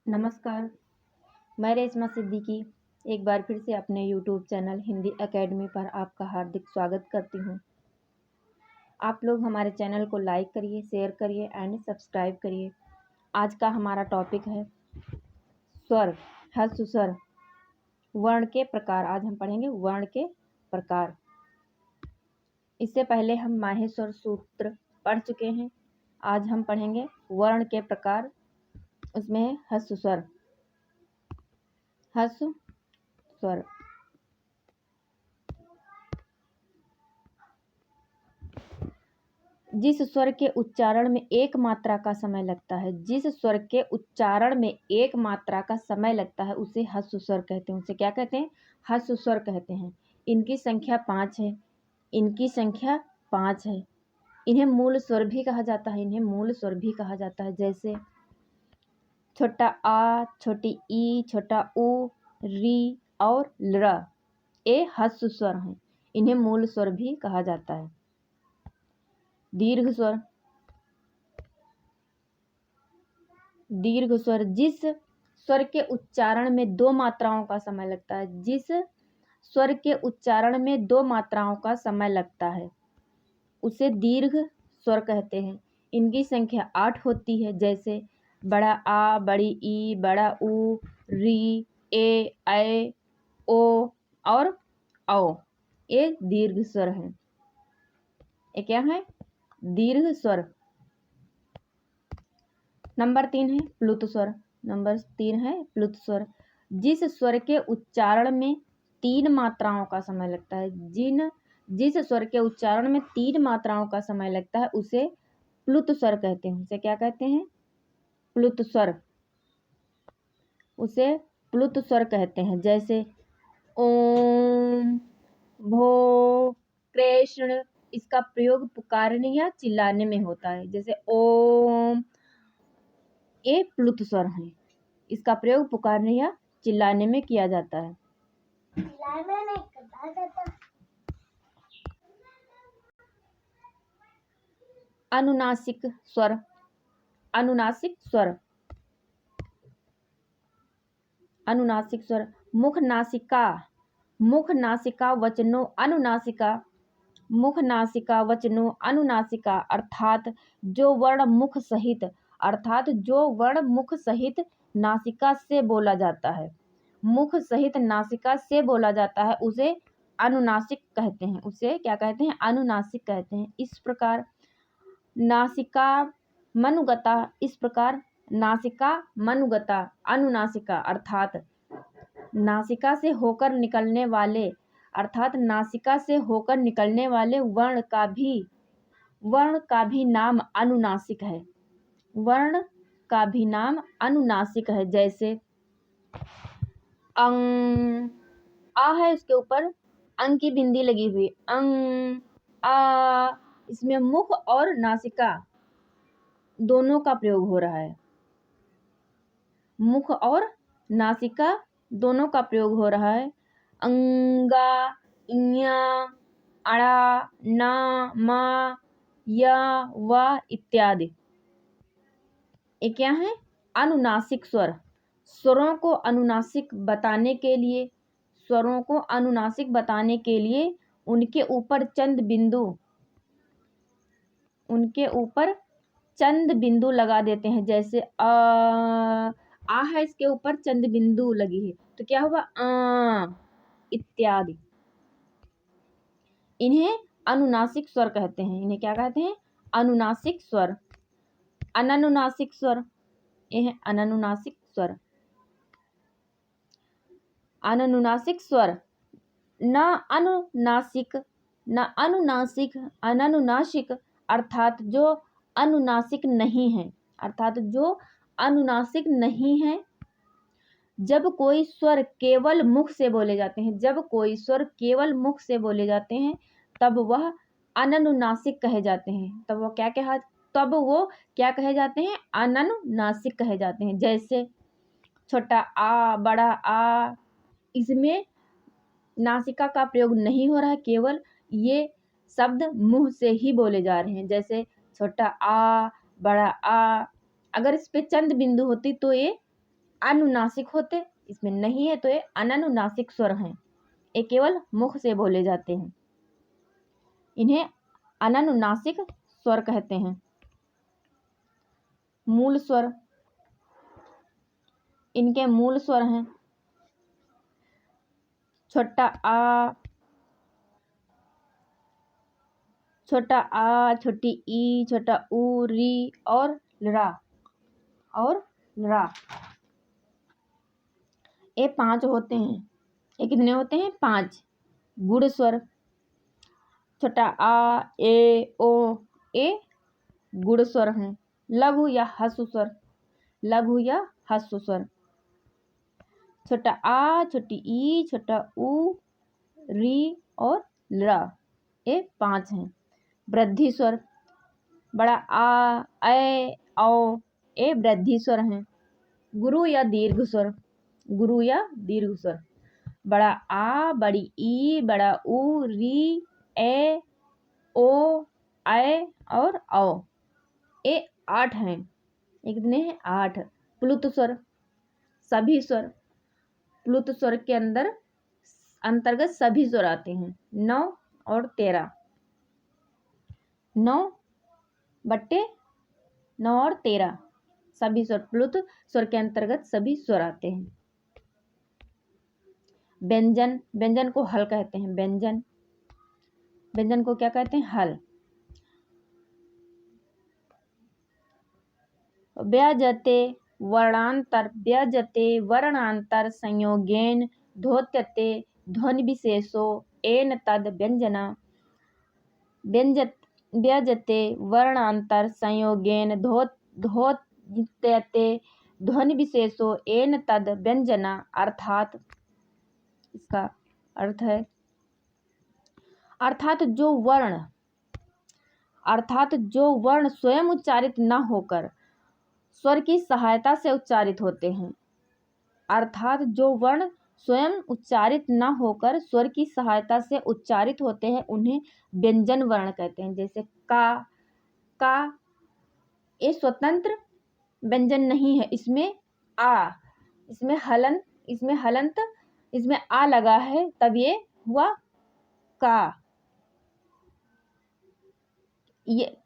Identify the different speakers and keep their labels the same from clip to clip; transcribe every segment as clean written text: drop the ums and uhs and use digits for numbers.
Speaker 1: नमस्कार, मैं रेशमा सिद्दीकी एक बार फिर से अपने यूट्यूब चैनल हिंदी एकेडमी पर आपका हार्दिक स्वागत करती हूँ। आप लोग हमारे चैनल को लाइक करिए, शेयर करिए एंड सब्सक्राइब करिए। आज का हमारा टॉपिक है स्वर, ह्रस्व स्वर, वर्ण के प्रकार। आज हम पढ़ेंगे वर्ण के प्रकार। इससे पहले हम माहेश्वर सूत्र पढ़ चुके हैं। आज हम पढ़ेंगे वर्ण के प्रकार। उसमें है ह्रस्व स्वर, ह्रस्व स्वर। जिस स्वर के उच्चारण में एक मात्रा का समय लगता है, जिस स्वर के उच्चारण में एक मात्रा का समय लगता है उसे ह्रस्व स्वर कहते हैं। उसे क्या कहते हैं? ह्रस्व स्वर कहते हैं। इनकी संख्या 5 है। इनकी संख्या 5 है। इन्हें मूल स्वर भी कहा जाता है। इन्हें मूल स्वर भी कहा जाता है। जैसे छोटा आ, छोटी ई, छोटा उ, री और ल, ये ह्रस्व स्वर हैं। इन्हें मूल स्वर भी कहा जाता है। दीर्घ स्वर, दीर्घ स्वर जिस स्वर के उच्चारण में दो मात्राओं का समय लगता है, जिस स्वर के उच्चारण में दो मात्राओं का समय लगता है उसे दीर्घ स्वर कहते हैं। इनकी संख्या 8 होती है। जैसे बड़ा आ, बड़ी ई, बड़ा उ, री, ए, ऐ, ओ और औ, ये दीर्घ स्वर हैं। ये क्या है? दीर्घ स्वर। नंबर 3 है प्लुत स्वर। नंबर 3 है प्लुत स्वर। जिस स्वर के उच्चारण में 3 मात्राओं का समय लगता है, जिस स्वर के उच्चारण में 3 मात्राओं का समय लगता है उसे प्लुत स्वर कहते हैं। उसे क्या कहते हैं? प्लुत स्वर। उसे प्लुत स्वर कहते हैं। जैसे ओम, भो, कृष्ण, इसका प्रयोग पुकारने या चिल्लाने में होता है। जैसे ओम, ये प्लुत स्वर हैं। इसका प्रयोग पुकारने या चिल्लाने में किया जाता है। अनुनासिक स्वर, अनुनासिक स्वर, अनुनासिक स्वर। मुख नासिका, मुख नासिका वचनों अनुनासिका, मुख नासिका वचनों अनुनासिका, अर्थात जो वर्ण मुख सहित, अर्थात जो वर्ण मुख सहित नासिका से बोला जाता है, मुख सहित नासिका से बोला जाता है उसे अनुनासिक कहते हैं। उसे क्या कहते हैं? अनुनासिक कहते हैं। इस प्रकार नासिका मनुगता, इस प्रकार नासिका मनुगता अनुनासिका, अर्थात नासिका से होकर निकलने वाले, अर्थात नासिका से होकर निकलने वाले वर्ण का भी नाम अनुनासिक है। वर्ण का भी नाम अनुनासिक है। जैसे अंग, आ है, उसके ऊपर अंग की बिंदी लगी हुई, अंग, आ, इसमें मुख और नासिका दोनों का प्रयोग हो रहा है। मुख और नासिका दोनों का प्रयोग हो रहा है। अंगा, इया, अड़ा, ना, मा, या, वा इत्यादि। ये क्या है? अनुनासिक स्वर। स्वरों को अनुनासिक बताने के लिए, स्वरों को अनुनासिक बताने के लिए उनके ऊपर चंद बिंदु, उनके ऊपर चंद बिंदु लगा देते हैं। जैसे आ है, इसके ऊपर चंद बिंदु लगी है तो क्या हुआ? आ इत्यादि। इन्हें अनुनासिक स्वर कहते हैं। इन्हें क्या कहते हैं? अनुनासिक स्वर। अननुनासिक स्वर, ये है अननुनासिक स्वर। अननुनासिक स्वर न अनुनासिक, न अनुनासिक, अननुनासिक, अर्थात जो अनुनासिक नहीं है, अर्थात जो अनुनासिक नहीं है। जब कोई स्वर केवल मुख से बोले जाते हैं, जब कोई स्वर केवल मुख से बोले जाते हैं तब वह अननुनासिक कहे जाते हैं। तब वो क्या कहे जाते हैं? अननुनासिक कहे जाते हैं। जैसे छोटा आ, बड़ा आ, इसमें नासिका का प्रयोग नहीं हो रहा है, केवल ये शब्द मुंह से ही बोले जा रहे हैं। जैसे छोटा आ, बड़ा आ, अगर इस पे चंद बिंदु होती तो ये अनुनासिक होते, इसमें नहीं है तो ये अननुनासिक स्वर हैं। ये केवल मुख से बोले जाते हैं, इन्हें अननुनासिक स्वर कहते हैं। मूल स्वर, इनके मूल स्वर हैं छोटा आ, छोटा आ, छोटी ई, छोटा ऊ, री और रा ये 5 होते हैं। ये कितने होते हैं? 5। गुड़ स्वर, छोटा आ, ए, ओ, ए गुड़ स्वर हैं। लघु या ह्रस्व स्वर, लघु या ह्रस्व स्वर, छोटा आ, छोटी ई, छोटा ऊ, री और रा, ये 5 हैं। वृद्धि स्वर, बड़ा आ, ए, औ, ये वृद्धि स्वर हैं। गुरु या दीर्घ स्वर, गुरु या दीर्घ स्वर, बड़ा आ, बड़ी ई, बड़ा ऊ, री, ए, ओ, ऐ और औ, ये 8 हैं। ये कितने हैं? 8। प्लुत स्वर, सभी स्वर, प्लुत स्वर के अंतर्गत सभी स्वर आते हैं। 9 और 13, 9/9 और 13 सभी स्वर, प्लुत स्वर के अंतर्गत सभी स्वर आते हैं। व्यंजन, व्यंजन को हल कहते हैं। व्यंजन, व्यंजन को क्या कहते हैं? हल। व्यजते वर्णांतर, व्यजते वर्णांतर संयोगेन धोत्यते ध्वनि विशेषो एन तद व्यंजना। व्यजते वर्णांतर संयोगेन धोत्यते ध्वनि विशेषो एन तद व्यंजना, अर्थात इसका अर्थ है अर्थात जो वर्ण स्वयं उच्चारित न होकर स्वर की सहायता से उच्चारित होते हैं। अर्थात जो वर्ण स्वयं उच्चारित न होकर स्वर की सहायता से उच्चारित होते हैं उन्हें व्यंजन वर्ण कहते हैं। जैसे का ये स्वतंत्र व्यंजन नहीं है, इसमें आ, इसमें हलंत, इसमें आ लगा है तब ये हुआ का। ये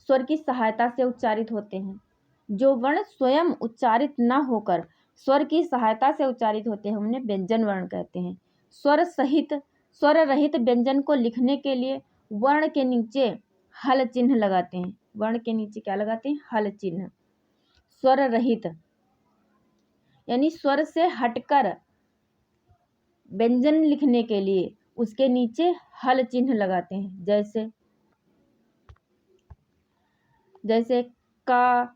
Speaker 1: स्वर की सहायता से उच्चारित होते हैं। जो वर्ण स्वयं उच्चारित न होकर स्वर की सहायता से उच्चारित होते हैं उन्हें व्यंजन वर्ण कहते हैं। स्वर रहित व्यंजन को लिखने के लिए वर्ण के नीचे हल चिन्ह लगाते हैं। वर्ण के नीचे क्या लगाते हैं? हल चिन्ह। स्वर रहित यानी स्वर से हटकर व्यंजन लिखने के लिए उसके नीचे हल चिन्ह लगाते हैं। जैसे का,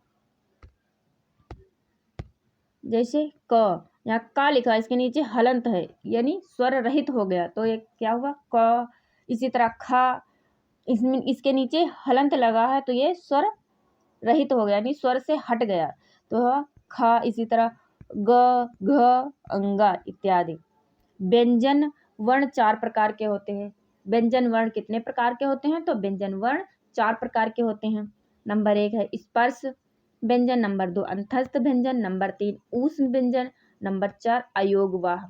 Speaker 1: जैसे क, यहाँ का लिखा है, इसके नीचे हलंत है यानी स्वर रहित हो गया तो ये क्या हुआ? क। इसी तरह खा, इसके नीचे हलंत लगा है तो ये स्वर रहित हो गया यानी स्वर से हट गया तो खा। इसी तरह ग, घ, अंगा इत्यादि। व्यंजन वर्ण 4 प्रकार के होते हैं। व्यंजन वर्ण कितने प्रकार के होते हैं? तो व्यंजन वर्ण 4 प्रकार के होते हैं। नंबर 1 है स्पर्श व्यंजन, नंबर 2 अंतस्थ व्यंजन, नंबर 3 ऊष्म व्यंजन, नंबर 4 अयोगवाह।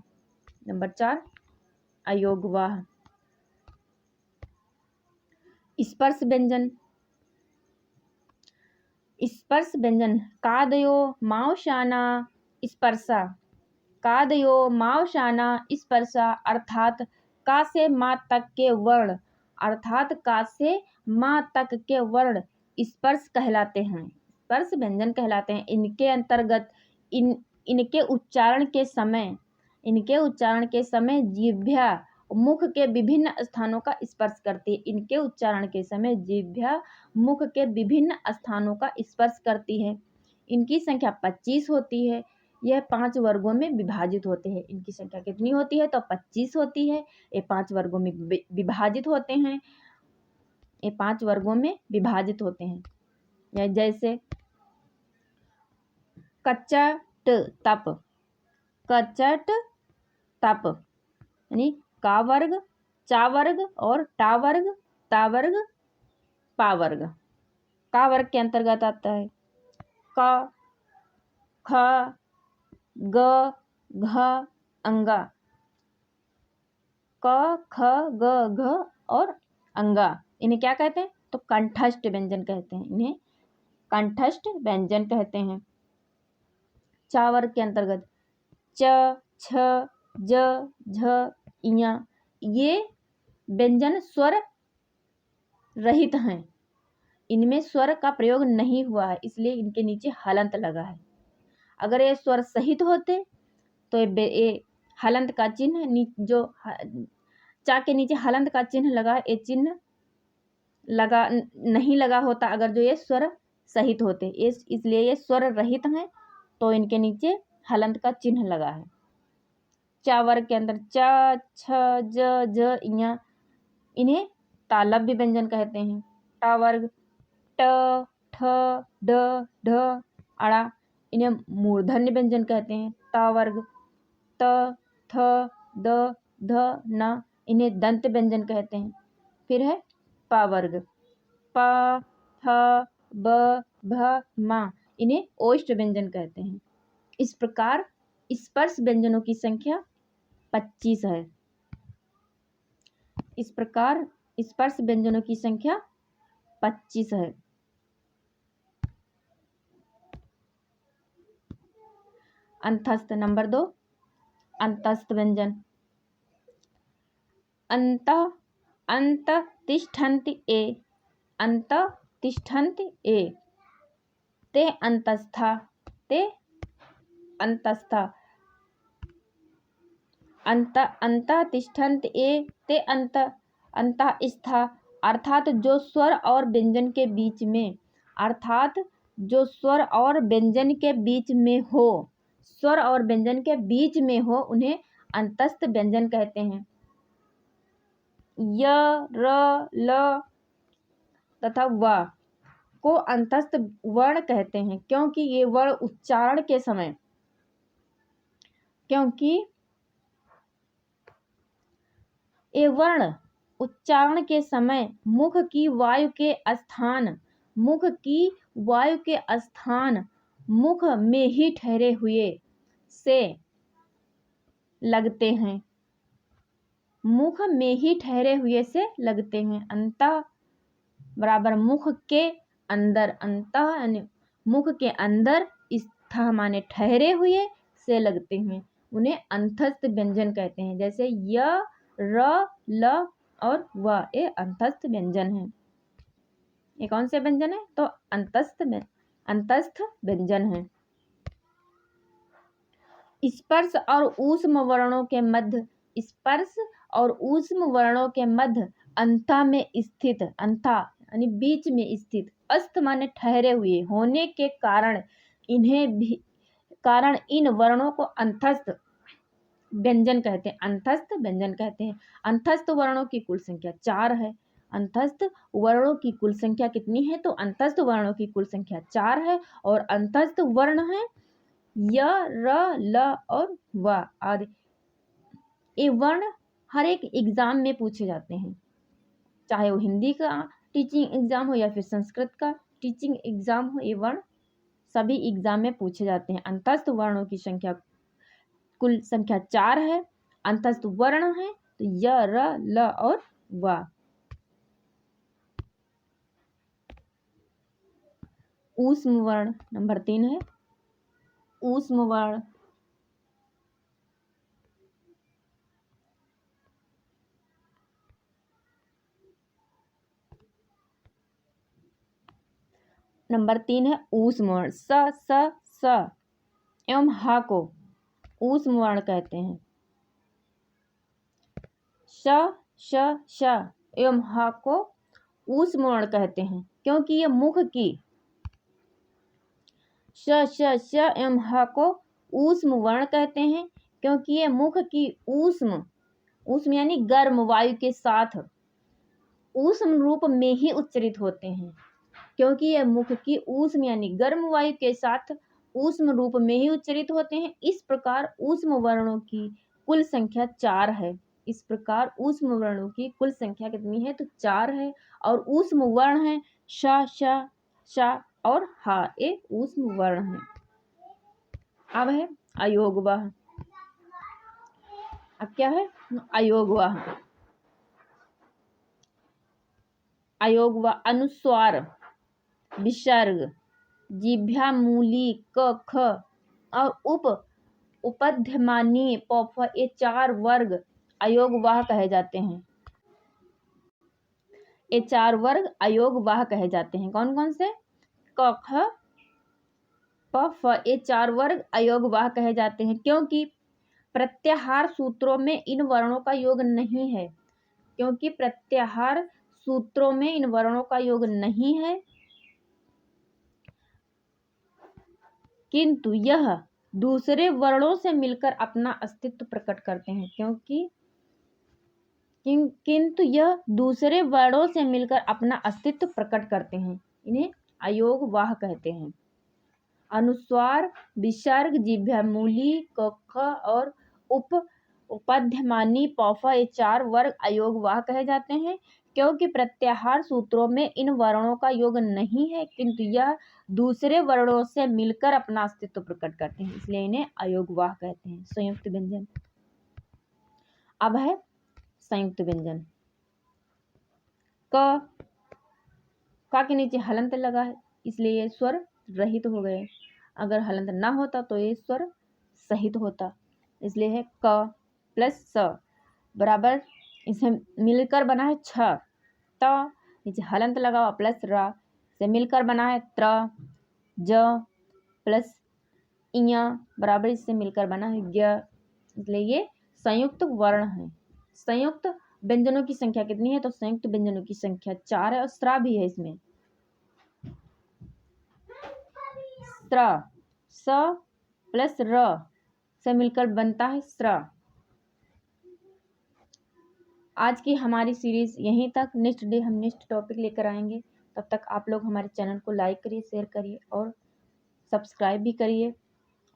Speaker 1: स्पर्श व्यंजन कादयो मावशाना स्पर्शा, कादयो मावशाना स्पर्शा, अर्थात का से माँ तक के वर्ण स्पर्श कहलाते हैं, स्पर्श व्यंजन कहलाते हैं। इनके अंतर्गत इनके उच्चारण के समय जिह्वा मुख के विभिन्न स्थानों का स्पर्श करती है। इनके उच्चारण के समय जिह्वा मुख के विभिन्न स्थानों का स्पर्श करती है। इनकी संख्या 25 होती है। यह 5 वर्गों में विभाजित होते हैं। इनकी संख्या कितनी होती है? तो 25 होती है। ये 5 वर्गों में विभाजित होते हैं। जैसे कचट तप यानी का वर्ग, चा वर्ग और टा वर्ग, ता वर्ग, पा वर्ग। का वर्ग के अंतर्गत आता है क, ख, ग, घ, अंगा। क, ख, ग, घ और अंगा, इन्हें क्या कहते हैं? तो कंठस्थ व्यंजन कहते हैं। इन्हें कंठस्थ व्यंजन कहते हैं। च वर्ग के अंतर्गत च, छ, ज, झ, इया, ये व्यंजन स्वर रहित हैं। इनमें स्वर का प्रयोग नहीं हुआ है, इसलिए इनके नीचे हलंत लगा है। अगर ये स्वर सहित होते तो ये हलंत का चिन्ह जो चा के नीचे हलंत का चिन्ह लगा, ये चिन्ह लगा नहीं लगा होता अगर जो ये स्वर सहित होते। इसलिए ये स्वर रहित हैं, तो इनके नीचे हलंत का चिन्ह लगा है। चा वर्ग के अंदर च, छ, ज, झ, इया, इन्हें तालव्य व्यंजन कहते हैं। टा वर्ग ट, ठ, ड, ढ, अड़ा, इन्हें मूर्धन्य व्यंजन कहते हैं। ता वर्ग त, थ, द, ध, न, इन्हें दंत व्यंजन कहते हैं। फिर है पा वर्ग प, फ, ब, भ, मा, इन्हें ओष्ठ व्यंजन कहते हैं। इस प्रकार स्पर्श व्यंजनों की संख्या 25 है। इस प्रकार स्पर्श व्यंजनों की संख्या 25 है। अंतस्थ नंबर 2, अंतस्थ व्यंजन। अंत, अंत तिष्ठन्ति ए, अंत तिष्ठन्ति ए, ते अंतस्था, ते अंतस्था, अंत, अंत तिष्ठन्ति ए, ते अंत, अंतस्था, अर्थात जो स्वर और व्यंजन के बीच में, अर्थात जो स्वर और व्यंजन के बीच में हो, स्वर और व्यंजन के बीच में हो, उन्हें अंतस्थ व्यंजन कहते हैं। य, र, ल तथा व को अंतस्थ वर्ण कहते हैं, क्योंकि ये वर्ण उच्चारण के समय, क्योंकि ये वर्ण उच्चारण के समय मुख की वायु के स्थान, मुख की वायु के स्थान मुख में ही ठहरे हुए से लगते हैं, मुख में ही ठहरे हुए से लगते हैं। अंतः बराबर मुख के अंदर, अंतः यानी मुख के अंदर, स्था माने ठहरे हुए से लगते हैं, उन्हें अंतस्थ व्यंजन कहते हैं। जैसे य, र, ल और व, ये अंतस्थ व्यंजन है। ये कौन से व्यंजन है? तो अंतस्थ व्यंजन है। स्पर्श और ऊष्म वर्णों के मध्य, स्पर्श और ऊष्म वर्णों के मध्य अंता में स्थित, अंता यानी बीच में स्थित, अस्त माने ठहरे हुए होने के कारण इन वर्णों को अंतस्थ व्यंजन कहते हैं, अंतस्थ व्यंजन कहते हैं। अंतस्थ वर्णों की कुल संख्या 4 है। अंतस्थ वर्णों की कुल संख्या कितनी है? तो अंतस्थ वर्णों की कुल संख्या 4 है, और अंतस्थ वर्ण है य, र, ल और व आदि। ये वर्ण हर एक एग्जाम में पूछे जाते हैं, चाहे वो हिंदी का टीचिंग एग्जाम हो या फिर संस्कृत का टीचिंग एग्जाम हो, ये वर्ण सभी एग्जाम में पूछे जाते हैं। अंतस्थ वर्णों की संख्या कुल संख्या 4 है। अंतस्थ वर्ण है तो य, र, ल और व। ऊष्म वर्ण नंबर 3 है। ऊष्म वर्ण नंबर 3 है ऊष्म वर्ण। स, स, स एवं ह को ऊष्म वर्ण कहते हैं। श, श, श एवं ह को ऊष्म वर्ण कहते हैं, क्योंकि ये मुख की श, श, श एवं ह को ऊष्म वर्ण कहते हैं, क्योंकि ये मुख की ऊष्म, ऊष्म यानी गर्म वायु के साथ ऊष्म रूप में ही उच्चरित होते हैं, क्योंकि ये मुख की ऊष्म यानी गर्म वायु के साथ ऊष्म रूप में ही उच्चरित होते हैं। इस प्रकार ऊष्म वर्णों की कुल संख्या 4 है। इस प्रकार ऊष्म वर्णों की कुल संख्या कितनी है? तो 4 है। और ऊष्म वर्ण है श, श, श और ह, ये ऊष्म वर्ण है। अब है अयोगवाह। अब क्या है? अयोगवाह। अयोगवाह अनुस्वार, विसर्ग, जिह्वा मूली क ख और उपध्यमानी प फ, ये 4 वर्ग अयोगवाह कहे जाते हैं। ये 4 वर्ग अयोगवाह कहे जाते हैं। कौन कौन से? क ख प फ, ये 4 वर्ग अयोगवाह कहे जाते हैं क्योंकि प्रत्याहार सूत्रों में इन वर्णों का योग नहीं है। क्योंकि प्रत्याहार सूत्रों में इन वर्णों का योग नहीं है, किंतु यह दूसरे वर्णों से मिलकर अपना अस्तित्व प्रकट करते हैं। किंतु यह दूसरे वर्णों से मिलकर अपना अस्तित्व प्रकट करते हैं। इन्हें अयोगवाह कहते हैं। अनुस्वार, विसर्ग, जिह्वा मूली क ख और उपध्यमानी प फ, ये 4 वर्ग अयोगवाह कहे जाते हैं क्योंकि प्रत्याहार सूत्रों में इन वर्णों का योग नहीं है, किंतु यह दूसरे वर्णों से मिलकर अपना अस्तित्व प्रकट करते हैं, इसलिए इन्हें अयोगवाह कहते हैं। संयुक्त व्यंजन। अब है संयुक्त व्यंजन। क के नीचे हलंत लगा है, इसलिए ये स्वर रहित हो गए। अगर हलंत ना होता तो ये स्वर सहित होता, इसलिए है क प्लस स बराबर, इसे मिलकर बना है छ। त नीचे हलंत लगा प्लस र, से मिलकर बना है त्र। ज प्लस इया बराबर, इससे मिलकर बना है ज्ञ, इसलिए ये संयुक्त वर्ण है। संयुक्त व्यंजनों की संख्या कितनी है? तो संयुक्त व्यंजनों की संख्या 4 है और स्रा भी है इसमें। स्र, स प्लस र से मिलकर बनता है स्र। आज की हमारी सीरीज यहीं तक। नेक्स्ट डे हम नेक्स्ट टॉपिक लेकर आएंगे। तब तक आप लोग हमारे चैनल को लाइक करिए, शेयर करिए और सब्सक्राइब भी करिए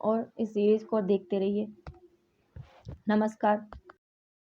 Speaker 1: और इस सीरीज को देखते रहिए। नमस्कार।